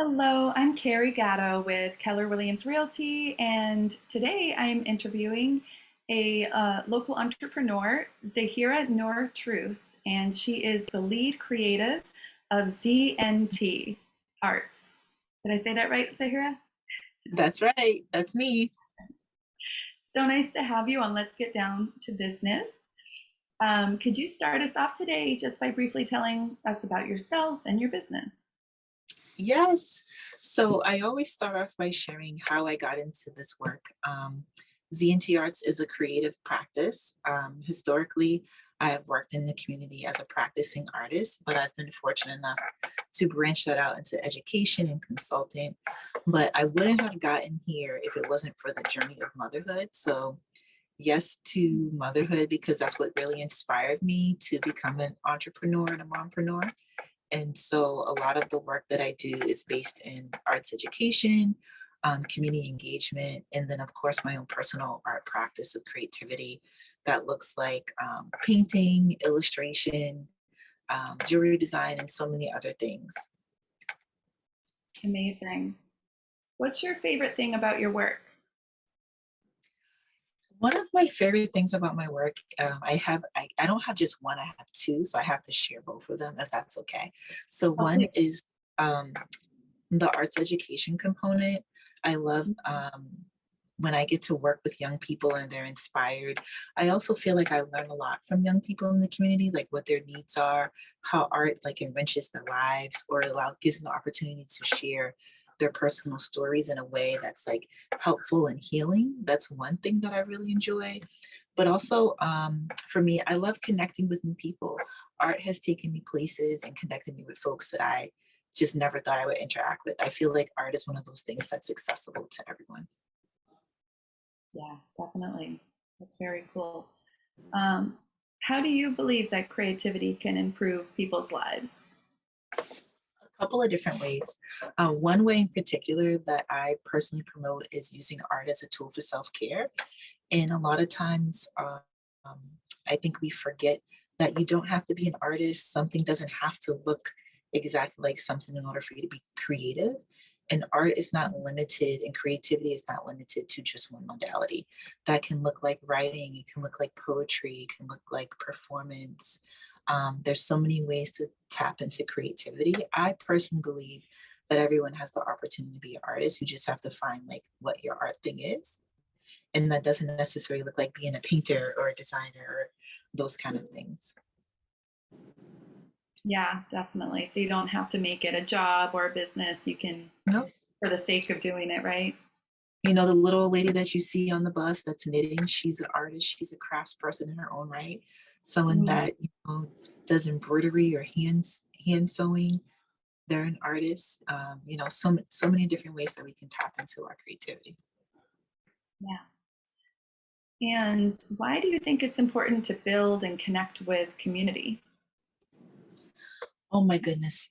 Hello, I'm Carrie Gatto with Keller Williams Realty, and today I'm interviewing a local entrepreneur, Zahirah Nur Truth, and she is the lead creative of ZNT Arts. Did I say that right, Zahira? That's right. That's me. So nice to have you on. Let's get down to business. Could you start us off today just by briefly telling us about yourself and your business? Yes. So I always start off by sharing how I got into this work. ZNT Arts is a creative practice. Historically, I have worked in the community as a practicing artist, but I've been fortunate enough to branch that out into education and consulting. But I wouldn't have gotten here if it wasn't for the journey of motherhood. So yes to motherhood because that's what really inspired me to become an entrepreneur and a mompreneur. And so a lot of the work that I do is based in arts education, community engagement, and then, of course, my own personal art practice of creativity that looks like painting, illustration, jewelry design, and so many other things. Amazing. What's your favorite thing about your work? One of my favorite things about my work, I don't have just one, I have two, so I have to share both of them if that's okay. So one Okay. is um, the arts education component. I love when I get to work with young people and they're inspired. I also feel like I learn a lot from young people in the community, like what their needs are, how art like enriches their lives or gives them the opportunity to share their personal stories in a way that's like helpful and healing. That's one thing that I really enjoy. But also for me, I love connecting with new people. Art has taken me places and connected me with folks that I just never thought I would interact with. I feel like art is one of those things that's accessible to everyone. Yeah, definitely. That's very cool. Um, how do you believe that creativity can improve people's lives? A couple of different ways. One way in particular that I personally promote is using art as a tool for self-care. And a lot of times, um, I think we forget that you don't have to be an artist. Something doesn't have to look exactly like something in order for you to be creative. And art is not limited, and creativity is not limited to just one modality. That can look like writing, it can look like poetry, it can look like performance. There's so many ways to tap into creativity. I personally believe that everyone has the opportunity to be an artist. You just have to find like what your art thing is, and that doesn't necessarily look like being a painter or a designer or those kind of things. Yeah, definitely. So you don't have to make it a job or a business. You can, No, for the sake of doing it, right? you know, the little lady that you see on the bus that's knitting, she's an artist, she's a craftsperson in her own right. Someone Mhm. that, does embroidery or hand sewing, they're an artist. So many different ways that we can tap into our creativity. Yeah. And why do you think it's important to build and connect with community? Oh my goodness.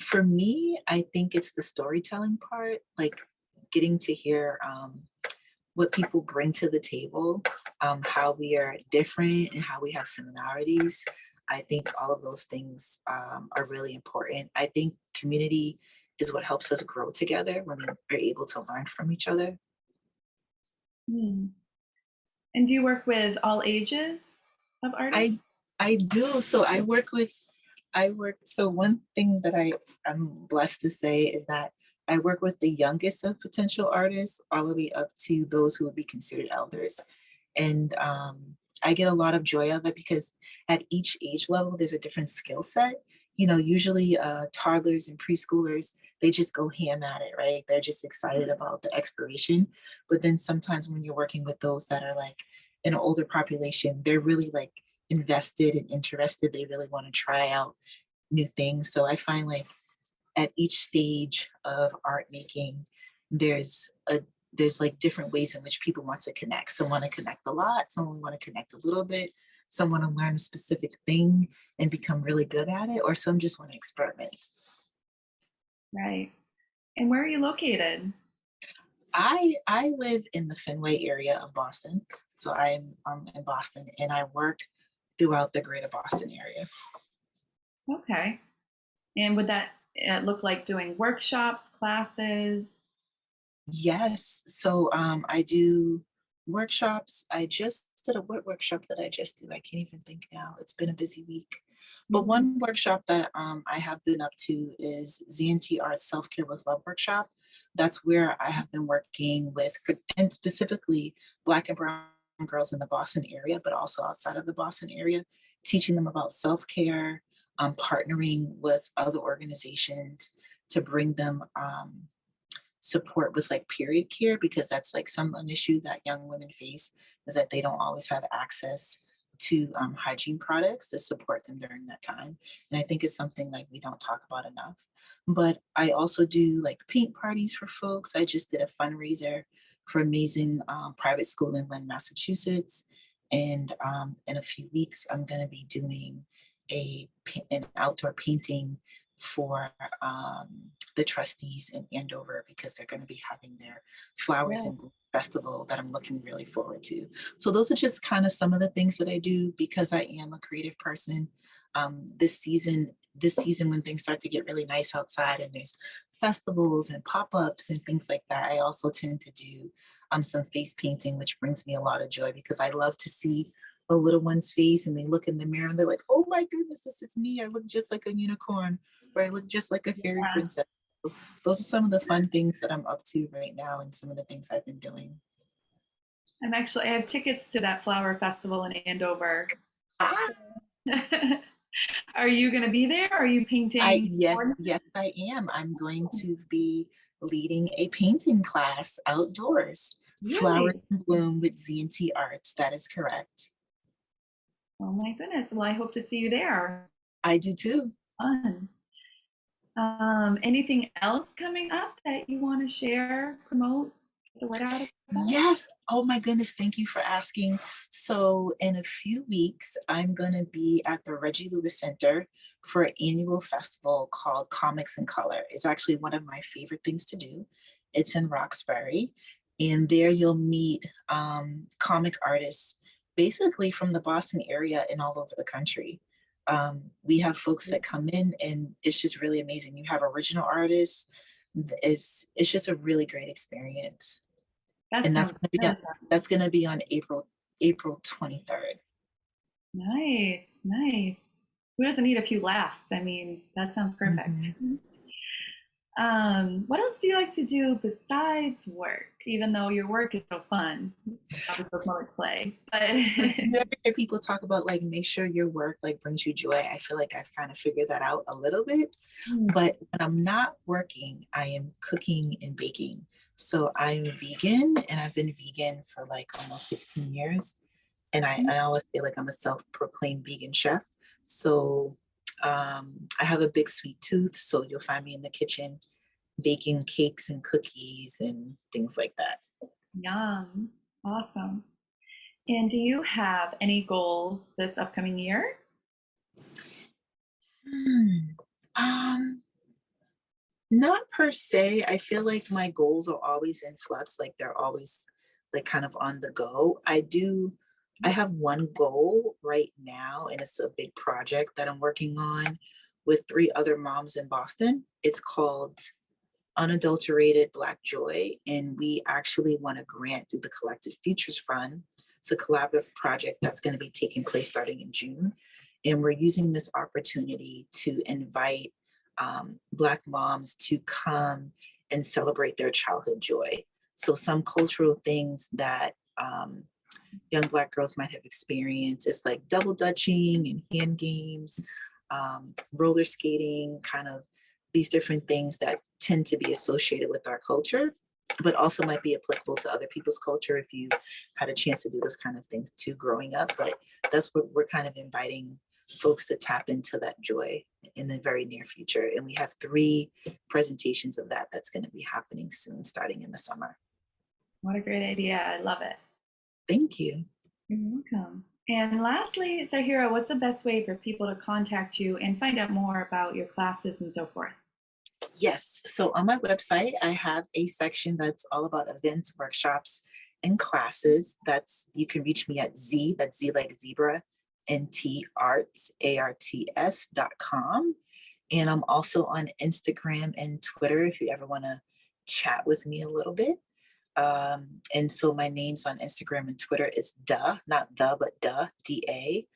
For me, I think it's the storytelling part, like getting to hear what people bring to the table, how we are different and how we have similarities. I think all of those things are really important. I think community is what helps us grow together when we are able to learn from each other. Hmm. And do you work with all ages of I artists? I do. So so one thing that I'm blessed to say is that I work with the youngest of potential artists all the way up to those who would be considered elders. And I get a lot of joy out of it because at each age level, there's a different skill set. Usually toddlers and preschoolers, they just go ham at it, right? They're just excited about the exploration. But then sometimes when you're working with those that are like an older population, they're really like invested and interested. They really want to try out new things. So I find like at each stage of art making, there's a there's like different ways in which people want to connect. Some want to connect a lot, some want to connect a little bit, some want to learn a specific thing and become really good at it, or some just want to experiment. Right. And where are you located? I live in the Fenway area of Boston. So I'm in Boston and I work throughout the greater Boston area. Okay. And would that look like doing workshops, classes? Yes. So I do workshops. I just did a what workshop that I just do. I can't even think now. It's been a busy week. But Mhm. one workshop that I have been up to is ZNT Art Self Care with Love workshop. That's where I have been working with, and specifically Black and Brown girls in the Boston area, but also outside of the Boston area, teaching them about self care, partnering with other organizations to bring them support with like period care, because that's like an issue that young women face, is that they don't always have access to hygiene products to support them during that time. And I think it's something like we don't talk about enough. But I also do like paint parties for folks. I just did a fundraiser for amazing private school in Lynn, Massachusetts. And in a few weeks, I'm going to be doing an outdoor painting for the trustees in Andover, because they're going to be having their Flowers Yeah, and Bloom Festival that I'm looking really forward to. So those are just kind of some of the things that I do because I am a creative person. This season when things start to get really nice outside and there's festivals and pop-ups and things like that, I also tend to do some face painting, which brings me a lot of joy because I love to see a little one's face and they look in the mirror and they're like, oh my goodness, this is me. I look just like a unicorn, or I look just like a fairy yeah. princess. Those are some of the fun things that I'm up to right now and some of the things I've been doing. I have tickets to that flower festival in Andover. Ah, Are you going to be there? Are you painting? yes, I am. I'm going to be leading a painting class outdoors. Flowers Really? in Bloom with ZNT Arts. That is correct. Oh my goodness. Well, I hope to see you there. I do too. Fun. Anything else coming up that you want to share, promote, get the word out about? Yes. Oh my goodness. Thank you for asking. So, in a few weeks, I'm going to be at the Reggie Lewis Center for an annual festival called Comics in Color. It's actually one of my favorite things to do. It's in Roxbury. And there you'll meet comic artists basically from the Boston area and all over the country. We have folks that come in, and it's just really amazing. You have original artists. It's just a really great experience, That and sounds really fun. that's gonna be on April 23rd. Nice, nice. Who doesn't need a few laughs? I mean, that sounds perfect. Mhm. What else do you like to do besides work? Even though your work is so fun, it's probably so more like play. But You ever hear people talk about like make sure your work like brings you joy? I feel like I've kind of figured that out a little bit. But when I'm not working, I am cooking and baking. So I'm vegan and I've been vegan for like almost 16 years. And I always say like I'm a self-proclaimed vegan chef. So I have a big sweet tooth. So you'll find me in the kitchen baking cakes and cookies and things like that. yum, awesome. And do you have any goals this upcoming year? Hmm. Um, Not per se. I feel like my goals are always in flux, like they're always like kind of on the go. I have one goal right now, and it's a big project that I'm working on with three other moms in Boston. It's called Unadulterated Black Joy, and we actually won a grant through the Collective Futures Fund. It's a collaborative project that's going to be taking place starting in June. And we're using this opportunity to invite Black moms to come and celebrate their childhood joy. So, some cultural things that young Black girls might have experienced is like double dutching and hand games, roller skating, kind of these different things that tend to be associated with our culture, but also might be applicable to other people's culture if you had a chance to do this kind of things too growing up. But that's what we're kind of inviting folks to tap into that joy in the very near future. And we have 3 presentations of that that's going to be happening soon, starting in the summer. What a great idea. I love it. Thank you. You're welcome. And lastly, Zahira, what's the best way for people to contact you and find out more about your classes and so forth? Yes. So on my website, I have a section that's all about events, workshops, and classes. You can reach me at that's Z like zebra, NT arts, ARTS.com. And I'm also on Instagram and Twitter if you ever want to chat with me a little bit. And so my name's on Instagram and Twitter is not the, but DA,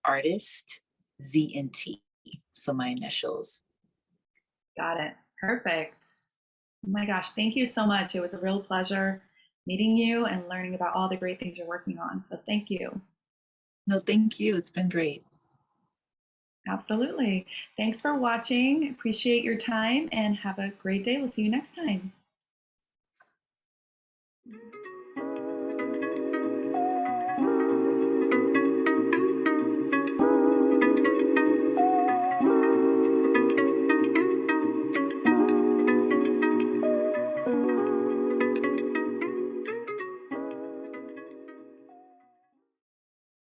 artist, ZNT. So my initials. Got it. Perfect. Oh my gosh, thank you so much. It was a real pleasure meeting you and learning about all the great things you're working on. So thank you. No, thank you. It's been great. Absolutely. Thanks for watching. Appreciate your time and have a great day. We'll see you next time.